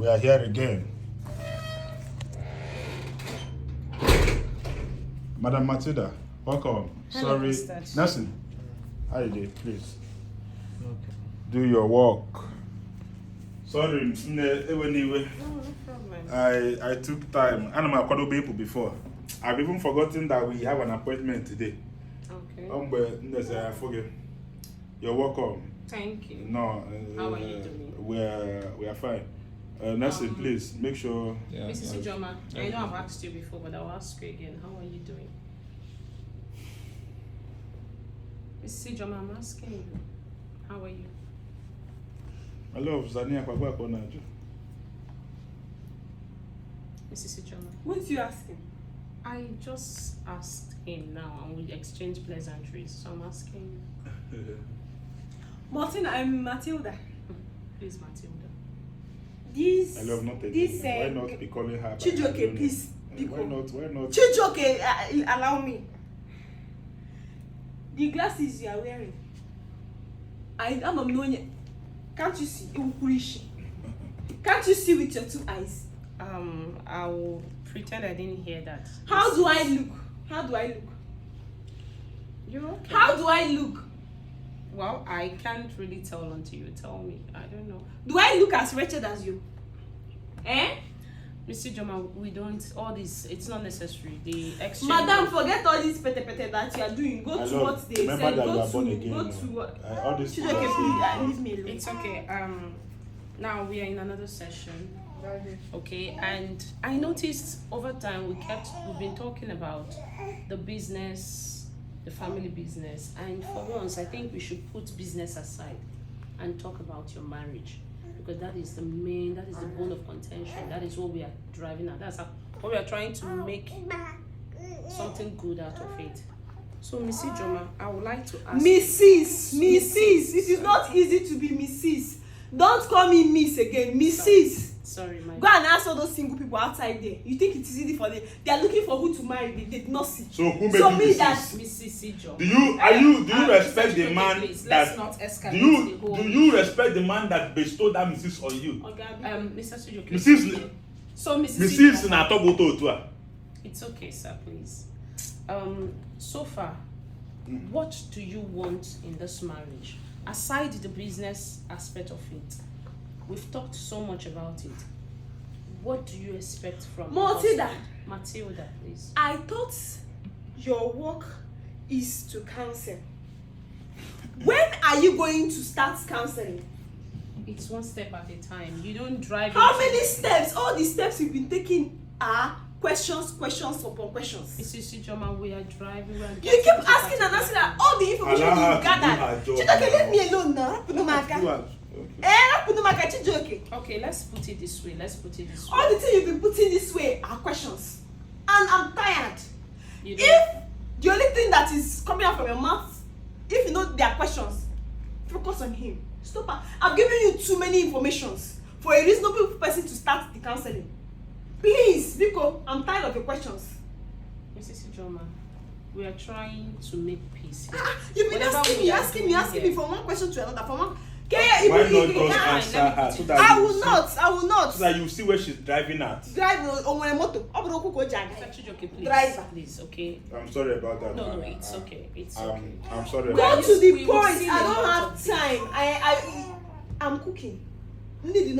We are here again. Madam Matilda, welcome. Hello, Sorry. Mr. Nelson, how you doing? Please. Okay. Do your work. Sorry, anyway. No problem. I took time. And I'm a people before. I've even forgotten that we have an appointment today. Okay. I forget. You're welcome. Thank you. No. How are you doing? We are fine. Nelson, please make sure. Yeah. Mrs. Ijoma, I know I've asked you before, but I'll ask you again. How are you doing? Mrs. Ijoma, I'm asking you. How are you? I love Zania Kwagwa Konaju. Mrs. Ijoma, What you asking? I just asked him now and we exchanged pleasantries, so I'm asking you. Martin, I'm Matilda. Please, Matilda. This. I love not taking This. Why not be calling her? by her Chijoke, name? please. Why not? Why not? Chijoke, allow me. The glasses you are wearing. I'm knowing it. Can't you see? Can't you see with your two eyes? I will pretend I didn't hear that. How do I look? How do I look? You're okay. How do I look? Well, I can't really tell until you tell me. I don't know. Do I look as wretched as you? Eh? Mr. Joma, we don't, all this, it's not necessary. The exchange. Madam, forget all this pete that you are doing. Go I to love- what they remember said. that you Go are born to, again go now. to what? All this Chijoke, please, leave me alone. It's okay. Now we are in another session. Okay, and I noticed over time we've been talking about the business, the family business, and for once I think we should put business aside and talk about your marriage, because that is the bone of contention. That is what we are driving at. That's what we are trying to make something good out of it. So, Mrs. Joma, I would like to ask Mrs. It is not easy to be Mrs. Don't call me Miss again. Mrs. Sorry, my Go and ask all those single people outside there. You think it is easy for them? They are looking for who to marry. They did not see. So who made So you me this? that Mrs. Joma. Do you respect the Mr. man Please, that? let's not escalate Do the whole you respect the man that bestowed that Mrs. on you? Mr. Sujoke. Mrs. So, Mrs. na Togoto Otua. It's okay, sir, please. So far, what do you want in this marriage? Aside the business aspect of it, we've talked so much about it. What do you expect from Matilda. Matilda, please. I thought your work is to counsel. When are you going to start counseling? It's one step at a time. You don't drive. How many steps? All the steps you've been taking are questions upon questions. Mrs. Ijoma, we are driving. You keep asking and asking that all the information Allow her you've to do her gathered. job. Chijoke, leave me alone now. Rapunumaka. Rapunumaka, Chijoke. Okay, let's put it this way. All the things you've been putting this way are questions. And I'm tired. You don't- If the only thing that is coming out from your mouth, if you know they are questions, focus on him. Stop. I'm giving you too many informations for a reasonable person to start the counseling. Please, Biko, I'm tired of your questions. Mrs. Ijoma, we are trying to make peace here. You've been Whatever asking we me, are asking doing me here. from one question to another. From one. Why not just answer her so that I you will see- not. so that you see where she's driving at? Drive on my motor. Mr. Chijoke, please. Driver. Please, okay? I'm sorry about that. No, it's okay. It's okay. I'm sorry. Go About to that. the We will point. see I a don't lot have of time. I'm cooking. Let me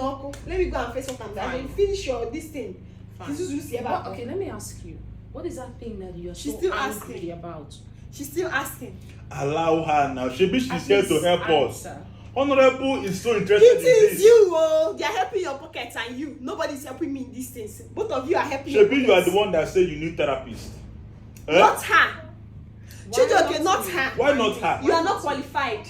go and face what I'm doing. I Fine. will finish this thing. Fine. Okay, let me ask you. What is that thing that you're She's so still angry asking. about? She's still asking. Allow her now. She's At here to least help us. answer. Honorable is so interested It in is this. you, they are helping your pockets and you. Nobody's helping me in these things. Both of you are helping your Shebi, you are pockets. the one that said you need therapist. Eh? Not her. Chijoke, not you? her. Why not her? You are not qualified.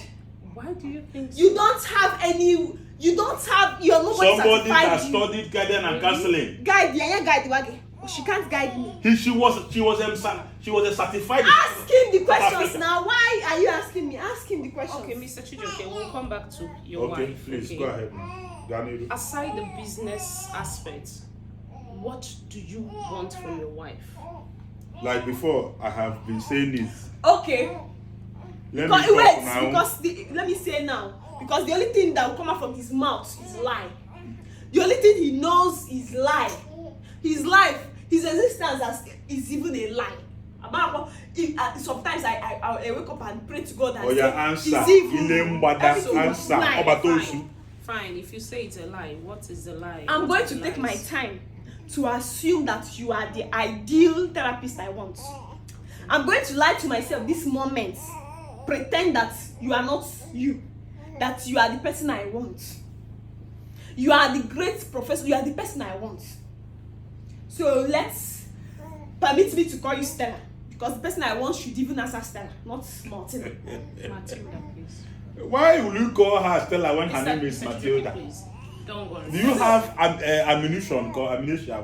Why do you think so? You don't have any. You are nobody Somebody that certified. You. studied guidance and counseling. Guide, guide wage. She can't guide me. She was a certified. Ask him the questions Africa. now. Why are you asking me? Ask him the questions. Okay, Mr. Chijoke, we'll come back to your Okay, wife. please okay? go ahead. Daniel. Aside the business aspect, what do you want from your wife? Like before, I have been saying it. Okay. Let Because, me talk wait, now. because let me say now. Because the only thing that will come out from his mouth is lie. The only thing he knows is lie. His life, his existence is even a lie. Sometimes I wake up and pray to God and say, answer. Answer. Fine, if you say it's a lie, what is the lie? I'm going to take my time to assume that you are the ideal therapist I want. I'm going to lie to myself this moment, pretend that you are not you, that you are the person I want. You are the great professor, you are the person I want. So permit me to call you Stella, because the person I want should even answer Stella, not Martina. Matilda, please. Why will you call her Stella when her name is Mr. Matilda? Please. Don't worry. Do you have ammunition called amnesia?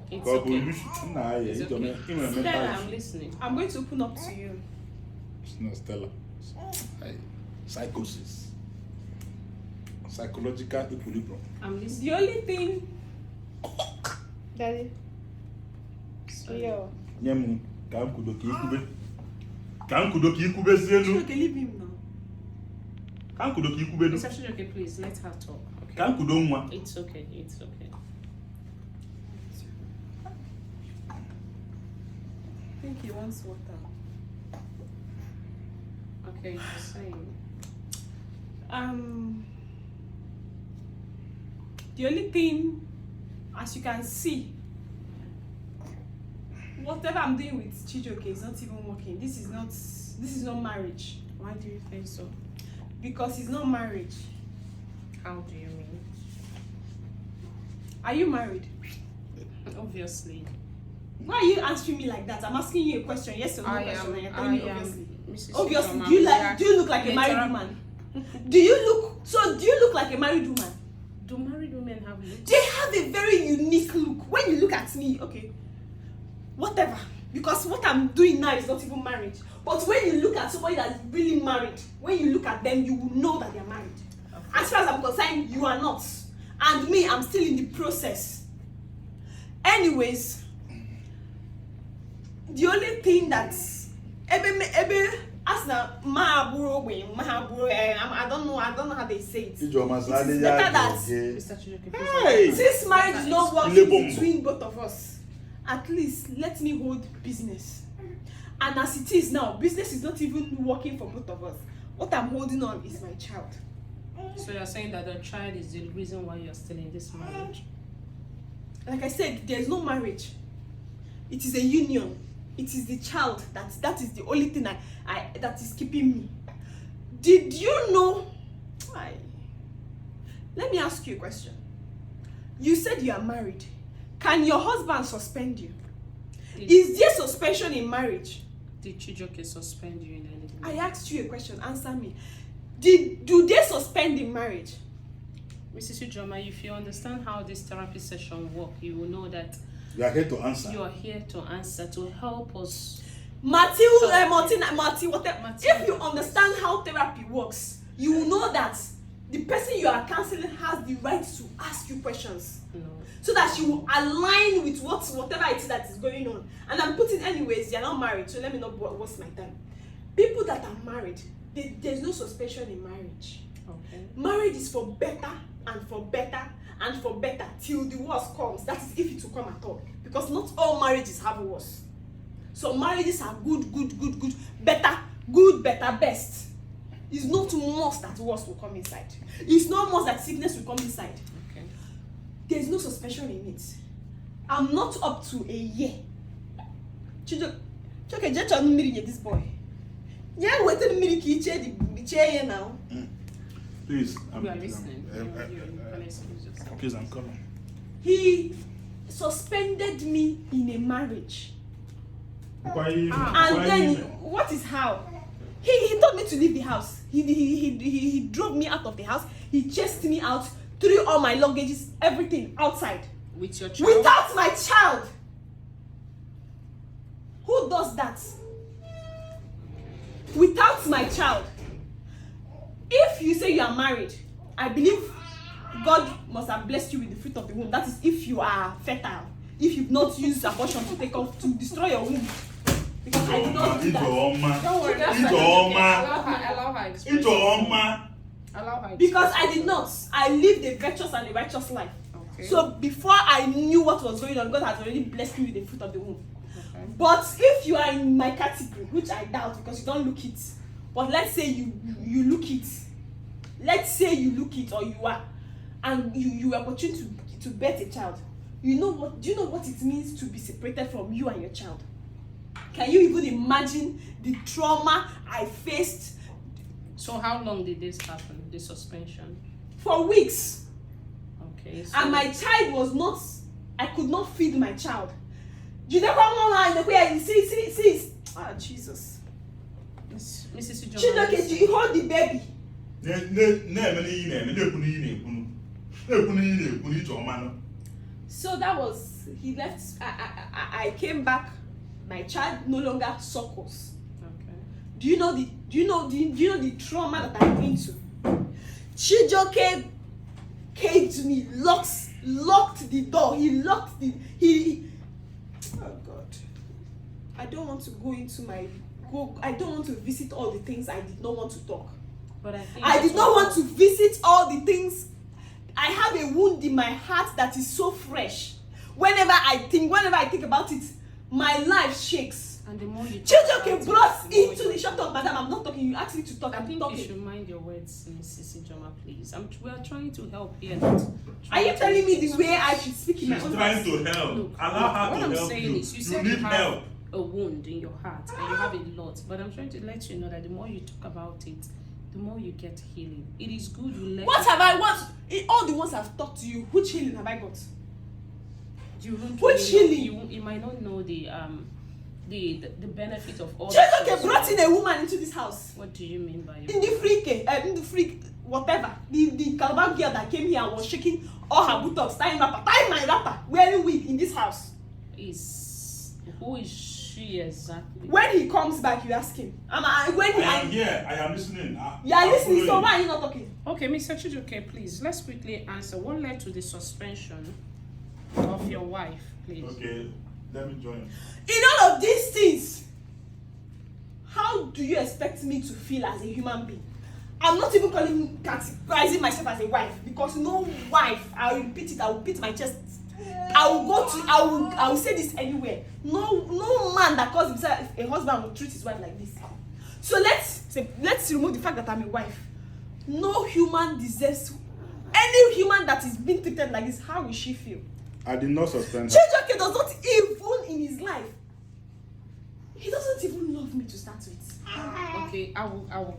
It's okay. It's okay. Stella, I'm listening. I'm going to open up to you. It's not Stella. Psychosis. Psychological equilibrium. I'm listening. The only thing, Daddy. Yo. Nyemu, kam kudoki ikube. Kam kudoki ikube sienu. Okay, leave him now. Kam kudoki ikube do. Mr. Chijoke, please let her talk. Okay. Kam kudonwa. It's okay. It's okay. I think he wants water. Okay, you're saying. The only thing, as you can see, whatever I'm doing with Chijoke is not even working. This is not marriage. Why do you think so? Because it's not marriage. How do you mean? Are you married? Obviously. Why are you answering me like that? I'm asking you a question. Yes or no question. And you're telling me obviously. Mrs. Obviously. Chidoma, Do you look like a married woman? Do you look like a married woman? Do married women have looks? They have a very unique look. When you look at me, okay, whatever. Because what I'm doing now is not even marriage. But when you look at somebody that's really married, when you look at them, you will know that they're married. Okay. As far as I'm concerned, you are not. And me, I'm still in the process. Anyways, the only thing that's I don't know how they say it. It's better that since marriage is not working between both of us, at least let me hold business. And as it is now, business is not even working for both of us. What I'm holding on is my child. So you're saying that the child is the reason why you're still in this marriage? Like I said, there's no marriage. It is a union. It is the child that is the only thing that is keeping me. Did you know? Let me ask you a question. You said you are married. Can your husband suspend you? Is there suspension in marriage? Did Chijoke suspend you in anything? I asked you a question. Answer me. Do they suspend in marriage? Mrs. Ujoma, if you understand how this therapy session works, you will know that you are here to answer. You are here to answer, to help us. Marty, whatever. If you understand how therapy works, you will know that the person you are counseling has the right to ask you questions. No. So that she will align with whatever it is that is going on. And I'm putting anyways, you're not married, so let me not waste my time. People that are married, there's no suspension in marriage. Okay. Marriage is for better and for better and for better till the worst comes. That is if it will come at all. Because not all marriages have worse. So marriages are good, better, good, better, best. It's not must that worse will come inside. It's not must that sickness will come inside. Okay. There's no suspension in it. I'm not up to a year. Chijoke, this boy. Yeah, wait a minute, the chair here now. Please, we are listening. Please, I'm coming. He suspended me in a marriage. And then what is how? He told me to leave the house. He drove me out of the house. He chased me out, threw all my luggages, everything outside. With your child? Without my child. Who does that? Without my child. If you say you are married, I believe God must have blessed you with the fruit of the womb. That is if you are fertile. If you've not used abortion to destroy your womb. Because I did not do that. Don't worry, allow her explain. Because I did not. I lived a virtuous and a righteous life. Okay. So before I knew what was going on, God has already blessed me with the fruit of the womb. Okay. But if you are in my category, which I doubt because you don't look it, but let's say you look it. Let's say you look it or you are, and you are opportune to birth a child. Do you know what it means to be separated from you and your child? Can you even imagine the trauma I faced? So how long did this happen, the suspension? For weeks. Okay. So And my child was not, I could not feed my child. You never know in the way I see. Ah, Jesus. Mrs. Chidoke, you hold the baby. So that was, he left, I came back, my child no longer suckles. Okay. Do you know the trauma that I've been to? Chijoke came to me, locked the door. Oh God. I don't want to I don't want to visit all the things I did not want to talk. But I did not want to visit all the things. I have a wound in my heart that is so fresh. Whenever I think about it, my life shakes. And the more you Chijoke brought into the shut up, madam. I'm not talking. You asked me to talk. I I'm think talking. you should mind your words, Mrs. Ijoma, please. We are trying to help here. Are you telling me the way I should speak in my She's own trying voice? to help. Look, Allow her what to I'm help saying you. is, you You said need you have help. a wound in your heart and you have a lot, but I'm trying to let you know that the more you talk about it, the more you get healing. It is good you let What it have I out. what? In all the ones I've talked to you, which healing have I got? You won't Which really know- healing? you might not know the benefit of all Chijoke things. brought in a woman into this house. What do you mean by In the freak, whatever. The Calabar girl that came here and was shaking all her buttocks, tying my wrapper, wearing wig in this house. Who is she exactly? When he comes back, you ask him. I am here. I am listening. You are I'm listening, so following. why are you not talking? Okay, Mr. Chijoke, please, let's quickly answer. What led to the suspension of your wife, please? Okay, let me join. In all of these things, how do you expect me to feel as a human being? I'm not even categorizing myself as a wife because no wife, I will repeat it, I will beat my chest. I will say this anywhere. No man that calls himself a husband will treat his wife like this. So let's remove the fact that I'm a wife. No human deserves, any human that is being treated like this, how will she feel? I did not suspend her. Chijoke does not even in his life. He doesn't even love me to start with. Okay,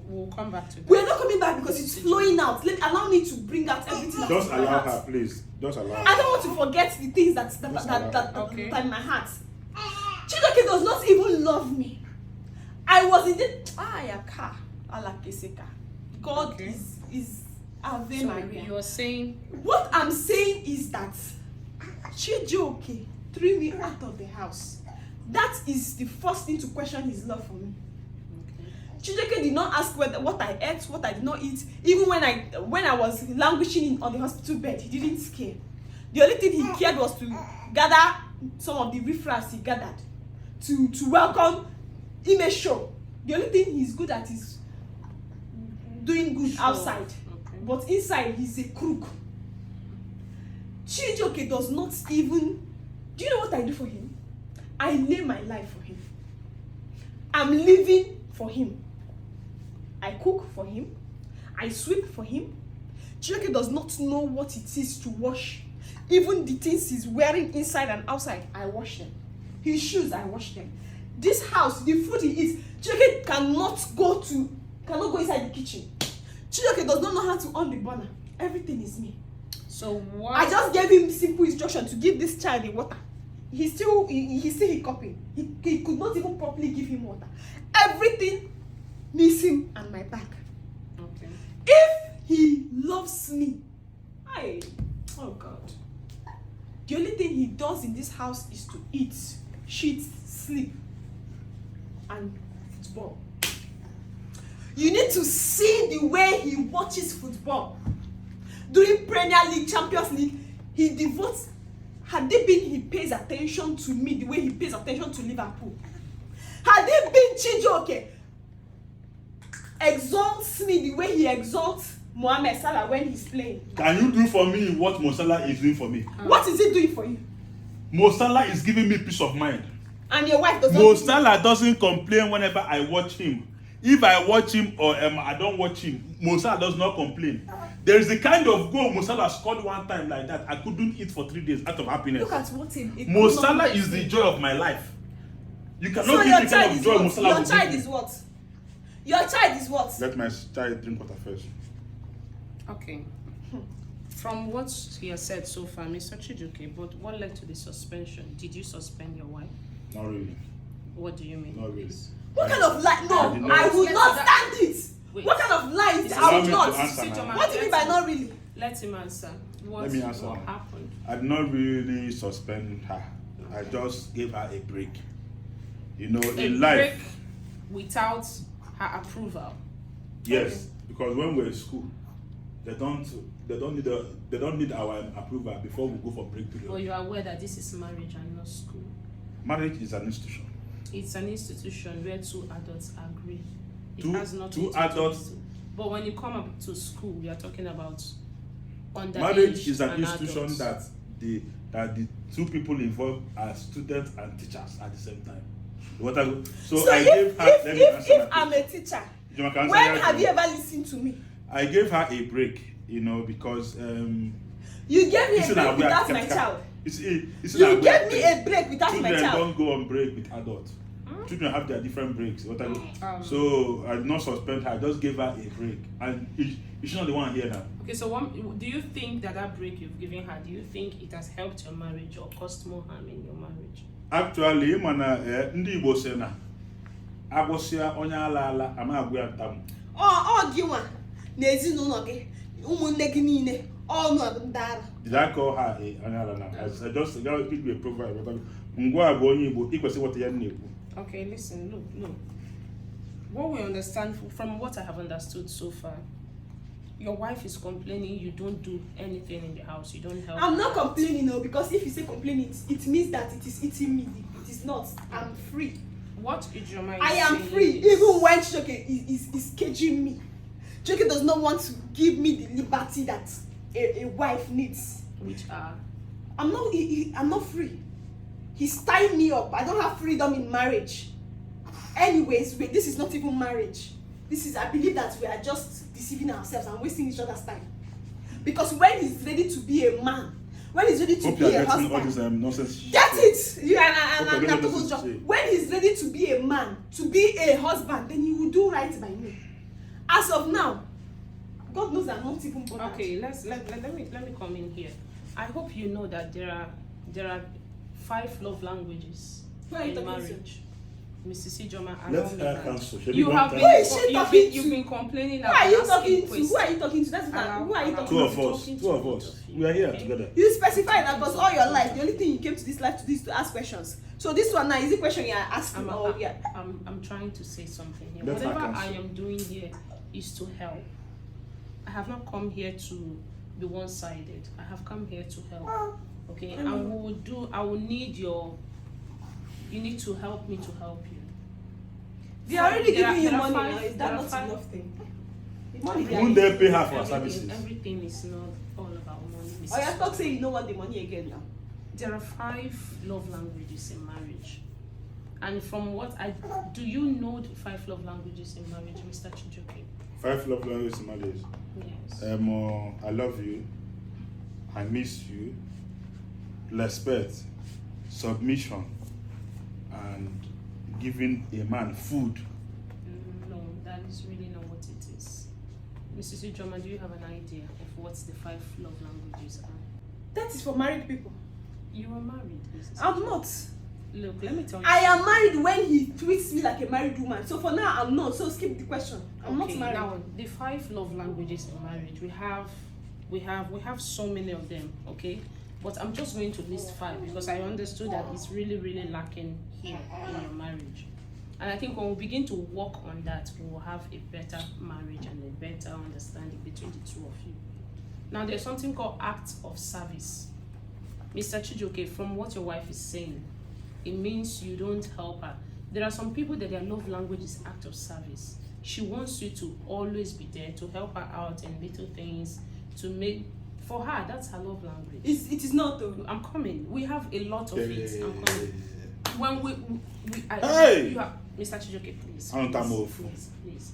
we'll come back to that. We're not coming back because it's flowing out. Allow me to bring out everything that's Just in my allow heart. her, please. Just allow I her. don't want to forget the things that Okay. are in my heart. Chijoke does not even love me. I was in the Ayaka Alakeseka. God Okay. is Ave So Maria. you're saying What I'm saying is that Chijoke threw me out of the house. That is the first thing to question his love for me. Chijoke did not ask what I ate, what I did not eat. Even when I was languishing on the hospital bed, he didn't care. The only thing he cared was to gather some of the riffraffs he gathered to welcome him a show. The only thing he's good at is doing good outside, Okay. but inside he's a crook. Chijoke does not even. Do you know what I do for him? I lay my life for him. I'm living for him. I cook for him. I sweep for him. Chijoke does not know what it is to wash. Even the things he's wearing inside and outside, I wash them. His shoes, I wash them. This house, the food he eats, Chijoke cannot go inside the kitchen. Chijoke does not know how to on the burner. Everything is me. So what? I just gave him simple instruction to give this child the water. He's still hiccuping. He could not even properly give him water. Everything needs him and my back. Okay. If he loves me, oh God. The only thing he does in this house is to eat, shit, sleep, and football. You need to see the way he watches football. During Premier League, Champions League, he devotes. Had it been he pays attention to me the way he pays attention to Liverpool. Had it been Chijoke exalts me the way he exalts Mohamed Salah when he's playing. Can you do for me what Mo Salah is doing for me? What is he doing for you? Mo Salah is giving me peace of mind. And your wife does not. Mo Salah doesn't complain whenever I watch him. If I watch him or I don't watch him, Mo Salah does not complain. There is a kind of goal Mo Salah scored one time like that. I couldn't eat for 3 days out of happiness. Look at what him. Mo Salah is the joy of my life. You cannot So give your me the child kind of is joy Mo what? Salah Your will child give me. is what? Your child is what? Let my child drink water first. Okay. From what he has said so far, Mr. Chijuke, but what led to the suspension? Did you suspend your wife? Not really. What do you mean? Not really. please? What kind of lie? I No, did I not. will not stand it. Wait. What kind of lie is Allow I will me to not? answer now. What do you mean by not really? Let him answer. Let me answer. What happened? I did not really suspend her. I just gave her a break. You know, A in break life, without her approval. yes, because when we're in school, they don't need our approval before we go for break period. But you are aware that this is marriage and not school. Marriage is an institution. It's an institution where two adults agree. It Two- has nothing two to do adults- with- But when you come up to school, we are talking about underage Marriage is an and institution adults. that the two people involved are students and teachers at the same time. So So I gave her. Let me answer if my I'm question. a teacher, Joma, can I answer when your have you question? ever listened to me? I gave her a break, you know, because You gave me you a see that break we are without my skeptical. child. You see You that we are- gave me a break without my Children child. don't go on break with adults. Children have their different breaks. So I did not suspend her. I just gave her a break, and she's not the one here now. Okay, so do you think that break you've given her, do you think it has helped your marriage or caused more harm in your marriage? Actually, mana ndị Igbo sị na agwụsịa onye ala ala ama agwụ ya ntamu. Ọ gị nwa na ezinụlọ gị ụmụnne gị niile ọnụ ndị ara. Did I call her onye ala now? I just pick a proverb. Ngwa bụ onye Igbo ikwesị what ya na-ekwu. Okay, listen, look. What we understand from what I have understood so far, your wife is complaining you don't do anything in the house, you don't help. I'm not complaining, no, because if you say complaining, it means that it is eating me. It is not. I'm free. What Ijoma is I am saying free, is- even when Choke is caging me. Choke does not want to give me the liberty that a wife needs. which are I'm not free. He's tying me up. I don't have freedom in marriage. Anyways, wait, this is not even marriage. I believe that we are just deceiving ourselves and wasting each other's time. Because when he's ready to be a man, when he's ready to Hope you are be a getting all husband, this nonsense. get it. You and Okay, I'm let not me supposed just to. say. When he's ready to be a man, to be a husband, then he will do right by me. As of now, God knows I'm not even bothered. okay. Let me come in here. I hope you know that there are 5 love languages Who are you in talking to? marriage. Mrs. Ijoma, Let allow me her that. cancel. Shall we You go have on been, time? Who is she talking you've to? been complaining. Who are you and talking asking to? Who are you talking to? That's Allow- who are you allow- talking Two to? of us. Talking to Two of both us. of you, We are here okay? together. You specify that because all your life, the only thing you came to this life to do is to ask questions. So this one now is the question you are asking. I'm trying to say something here. Let her Whatever cancel. I am doing here is to help. I have not come here to be one-sided. I have come here to help. Okay, and I will need you need to help me to help you. They are already There are- giving you there are money five- now. Is there that are not five- enough thing? The money they are Won't they giving pay you. her for her services? Everything is not all about money. Mrs. Or you talk say you don't want the money again now. There are 5 love languages in marriage. And from what do you know the 5 love languages in marriage, Mr. Chijoke? 5 love languages in marriage. Yes. I love you. I miss you. Respect, submission, and giving a man food. No, that is really not what it is. Mrs. Ijoma, do you have an idea of what the 5 love languages are? That is for married people. You are married, Mrs. I'm Ijoma. not. Look, let me tell you. I am married when he treats me like a married woman. So for now, I'm not. So skip the question. I'm not married. Now, the 5 love languages in marriage, we have so many of them, okay? But I'm just going to list 5 because I understood that it's really, really lacking here in your marriage. And I think when we begin to work on that, we will have a better marriage and a better understanding between the two of you. Now, there's something called acts of service. Mr. Chijoke, from what your wife is saying, it means you don't help her. There are some people that their love language is act of service. she wants you to always be there to help her out in little things, to make for her. That's her love language. It is not though. I'm coming. We have a lot of it. I'm coming. When Hey! you have Mr. Chijoke, please. I don't move. Please.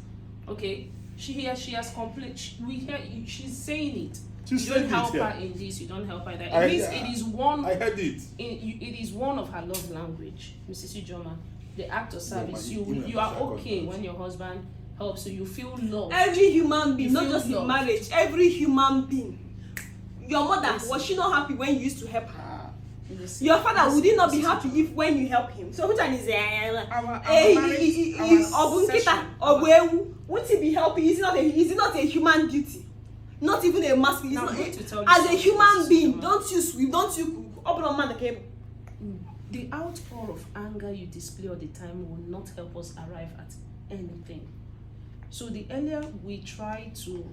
Okay. She has complained. We hear she's saying it. She's You don't saying help it, her in this. You don't help her in that. It means it is one. I heard it. It is one of her love language, Mrs. Ijoma. The act of service. you You are know, okay when your husband helps you. You feel love. Every human being, You not feel just in love. marriage. Every human being. Your mother, Yes. was she not happy when you used to help her? Listen, Your father, would he not be listen. happy if when you help him? So which one is Our marriage, our session. won't he be helping? Is it not a human duty? Not even a masculine. Now, I'm going to tell you As a something, human Mrs. being, Ijoma. don't you sweep, don't you open on man the cable. The outpour of anger you display all the time will not help us arrive at anything. So the earlier we try to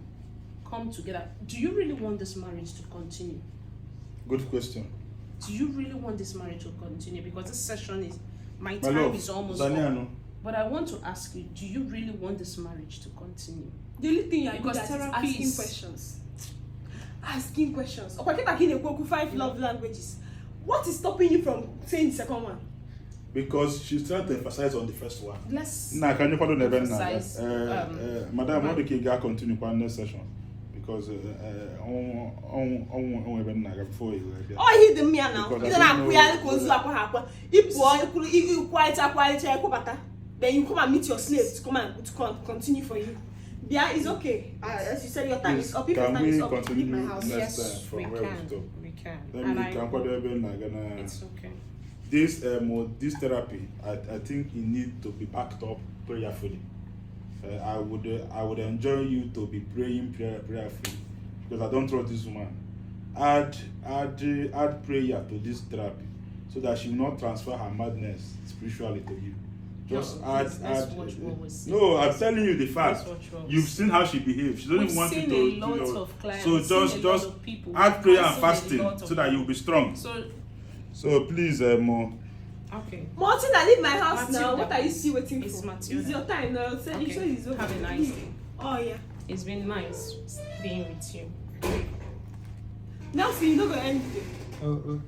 come together, do you really want this marriage to continue? Good question. Do you really want this marriage to continue? Because this session is, my My time love, is almost Zaniano. up. But I want to ask you, do you really want this marriage to continue? The only thing you are Because good at is therapy asking is- questions. Asking questions. Okay, 5 love languages. What is stopping you from saying the second one? Because she's trying to emphasize on the first one. Let's Nah, can you follow the event now? emphasize, Madam, right. how do you continue for next session? Because on event now before you. Oh, he the me now. Because You I don't don't have know you quiet, then you come and meet your slave to come and to continue for you. Yeah, it's okay. As you said, your time is up. If your Can time we is up, leave continue my house. next yes, time from we where we can. stop? We can. Let And me I can hope it's it's okay. this therapy, I think it need to be backed up prayerfully. I would enjoy you to be praying prayerfully, because I don't trust this woman. Add prayer to this therapy so that she will not transfer her madness spiritually to you. Just No, let's watch what we say. No, I'm telling you the fact. Let's watch what we You've say. seen how she behaves. She doesn't We've want you seen to. a lot you know, of clients, so we've seen just a lot of people. add We've prayer and seen a lot fasting of so that you'll be strong. So Please, Mo. okay. Matilda, leave my house Matilda, now. What are you please. still waiting It's for? Matilda. It's your time now. Say Okay. it's okay. Have a nice day. Oh yeah. It's been nice being with you. Now see, you don't go end it. Oh.